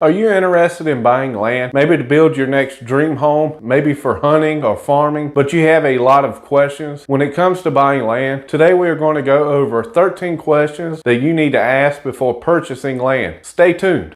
Are you interested in buying land, maybe to build your next dream home, maybe for hunting or farming, but you have a lot of questions when it comes to buying land? Today we are going to go over 13 questions that you need to ask before purchasing land. Stay tuned.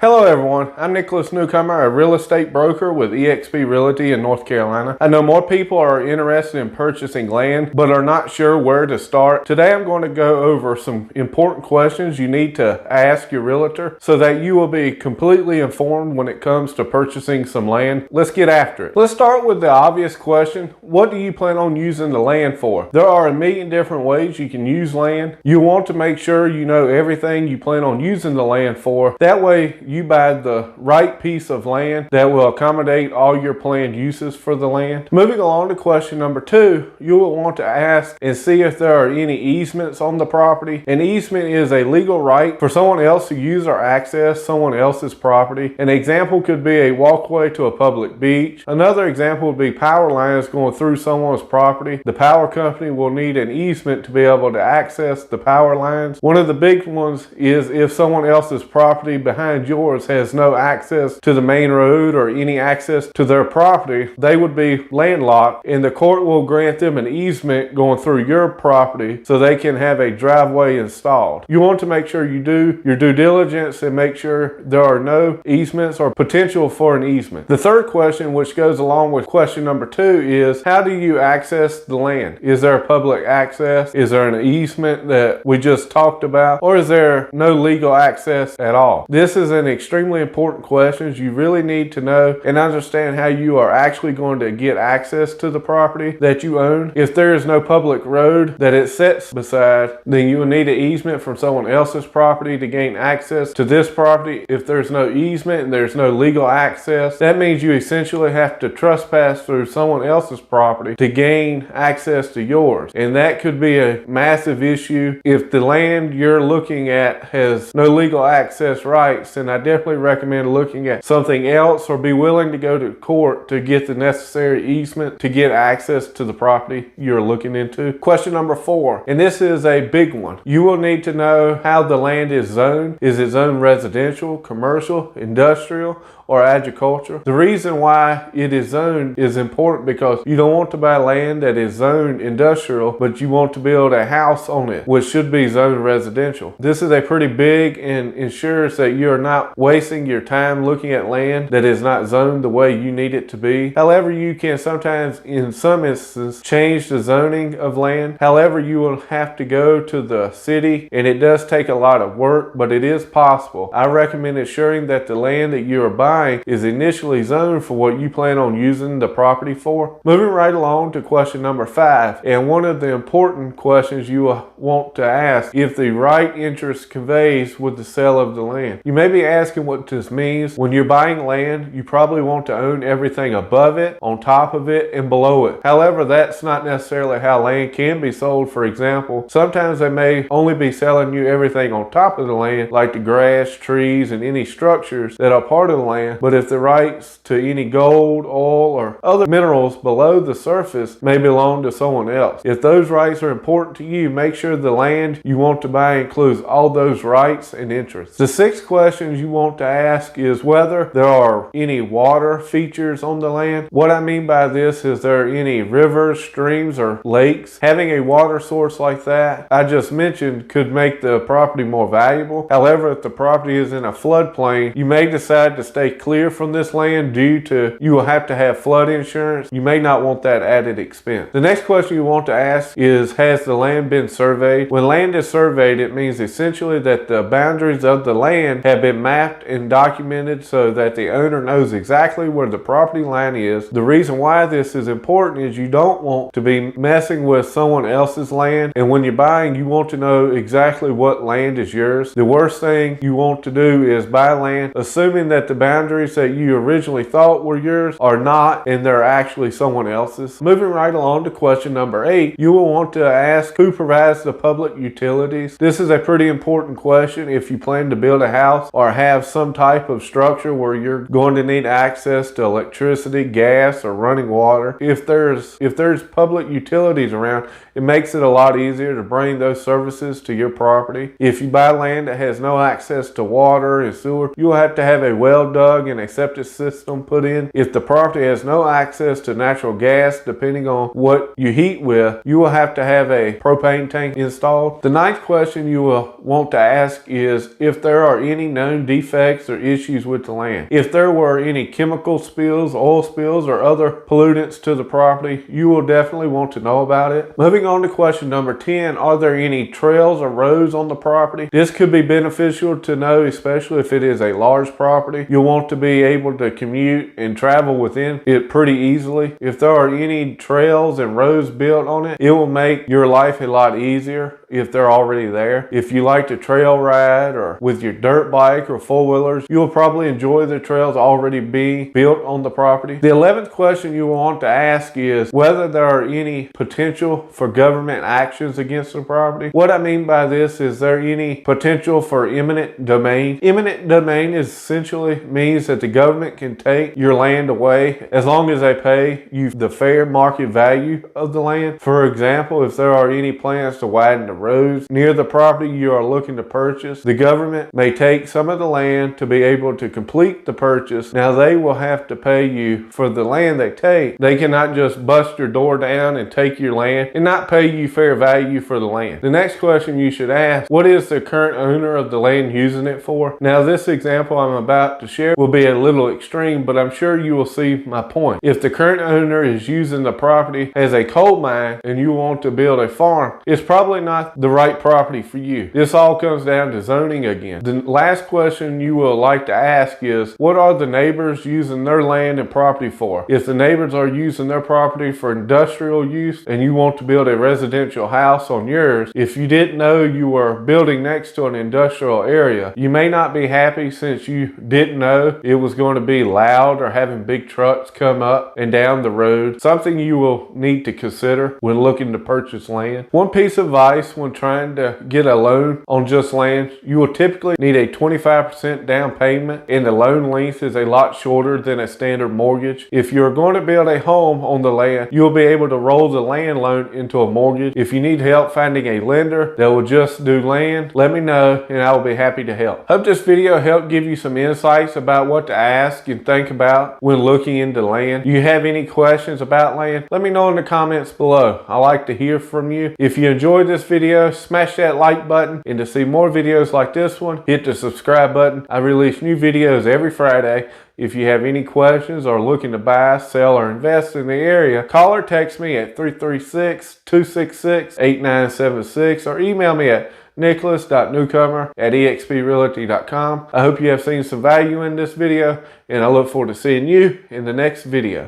Hello everyone, I'm Nicholas Newcomer, a real estate broker with eXp Realty in North Carolina. I know more people are interested in purchasing land but are not sure where to start. Today I'm going to go over some important questions you need to ask your realtor so that you will be completely informed when it comes to purchasing some land. Let's get after it. Let's start with the obvious question. What do you plan on using the land for? There are a million different ways you can use land. You want to make sure you know everything you plan on using the land for. That way you buy the right piece of land that will accommodate all your planned uses for the land. Moving along to question number 2, you will want to ask and see if there are any easements on the property. An easement is a legal right for someone else to use or access someone else's property. An example could be a walkway to a public beach. Another example would be power lines going through someone's property. The power company will need an easement to be able to access the power lines. One of the big ones is if someone else's property behind yours has no access to the main road or any access to their property, they would be landlocked and the court will grant them an easement going through your property so they can have a driveway installed. You want to make sure you do your due diligence and make sure there are no easements or potential for an easement. The third question, which goes along with question number 2, is how do you access the land? Is there public access? Is there an easement that we just talked about? Or is there no legal access at all? This is an extremely important questions. You really need to know and understand how you are actually going to get access to the property that you own. If there is no public road that it sits beside, then you will need an easement from someone else's property to gain access to this property. If there's no easement and there's no legal access, that means you essentially have to trespass through someone else's property to gain access to yours. And that could be a massive issue. If the land you're looking at has no legal access rights, then I definitely recommend looking at something else or be willing to go to court to get the necessary easement to get access to the property you're looking into. Question number 4, and this is a big one. You will need to know how the land is zoned. Is it zoned residential, commercial, industrial, or agriculture? The reason why it is zoned is important because you don't want to buy land that is zoned industrial, but you want to build a house on it, which should be zoned residential. This is a pretty big and ensures that you're not wasting your time looking at land that is not zoned the way you need it to be. However, you can sometimes, in some instances, change the zoning of land. However, you will have to go to the city, and it does take a lot of work, but it is possible. I recommend ensuring that the land that you are buying is initially zoned for what you plan on using the property for. Moving right along to question number 5, and one of the important questions you will want to ask if the right interest conveys with the sale of the land. You may be asking what this means. When you're buying land, you probably want to own everything above it, on top of it, and below it. However, that's not necessarily how land can be sold. For example, sometimes they may only be selling you everything on top of the land, like the grass, trees, and any structures that are part of the land. But if the rights to any gold, oil, or other minerals below the surface may belong to someone else. If those rights are important to you, make sure the land you want to buy includes all those rights and interests. The 6th question you want to ask is whether there are any water features on the land. What I mean by this is there any rivers, streams, or lakes. Having a water source like that I just mentioned could make the property more valuable. However, if the property is in a floodplain, you may decide to stay clear from this land due to you will have to have flood insurance. You may not want that added expense. The next question you want to ask is, has the land been surveyed? When land is surveyed, it means essentially that the boundaries of the land have been mapped and documented so that the owner knows exactly where the property line is. The reason why this is important is you don't want to be messing with someone else's land, and when you're buying, you want to know exactly what land is yours. The worst thing you want to do is buy land assuming that the boundaries boundaries that you originally thought were yours are not, and they're actually someone else's. Moving right along to question number 8, you will want to ask who provides the public utilities. This is a pretty important question if you plan to build a house or have some type of structure where you're going to need access to electricity, gas, or running water. If there's public utilities around, it makes it a lot easier to bring those services to your property. If you buy land that has no access to water and sewer, you will have to have a well dug and a septic system put in. If the property has no access to natural gas, depending on what you heat with, you will have to have a propane tank installed. The ninth question you will want to ask is if there are any known defects or issues with the land. If there were any chemical spills, oil spills, or other pollutants to the property, you will definitely want to know about it. Moving on to question number 10, are there any trails or roads on the property? This could be beneficial to know, especially if it is a large property. You'll want to be able to commute and travel within it pretty easily. If there are any trails and roads built on it, it will make your life a lot easier if they're already there. If you like to trail ride or with your dirt bike or four-wheelers, you'll probably enjoy the trails already being built on the property. The 11th question you will want to ask is whether there are any potential for government actions against the property. What I mean by this is there any potential for eminent domain? Eminent domain essentially means that the government can take your land away as long as they pay you the fair market value of the land. For example, if there are any plans to widen the roads near the property you are looking to purchase, the government may take some of the land to be able to complete the purchase. Now they will have to pay you for the land they take. They cannot just bust your door down and take your land and not pay you fair value for the land. The next question you should ask, what is the current owner of the land using it for? Now this example I'm about to share will be a little extreme, but I'm sure you will see my point. If the current owner is using the property as a coal mine and you want to build a farm, it's probably not the right property for you. This all comes down to zoning again. The last question you will like to ask is, what are the neighbors using their land and property for? If the neighbors are using their property for industrial use and you want to build a residential house on yours, if you didn't know you were building next to an industrial area, you may not be happy since you didn't know it was going to be loud or having big trucks come up and down the road. Something you will need to consider when looking to purchase land. One piece of advice when trying to get a loan on just land, you will typically need a 25% down payment, and the loan length is a lot shorter than a standard mortgage. If you're going to build a home on the land, you'll be able to roll the land loan into a mortgage. If you need help finding a lender that will just do land, let me know and I will be happy to help. Hope this video helped give you some insights about what to ask and think about when looking into land. Do you have any questions about land? Let me know in the comments below. I like to hear from you. If you enjoyed this video, smash that like button, and to see more videos like this one, hit the subscribe button. I release new videos every Friday. If you have any questions or looking to buy, sell, or invest in the area, call or text me at 336-266-8976 or email me at nicholas.newcomer@exprealty.com. I hope you have seen some value in this video, and I look forward to seeing you in the next video.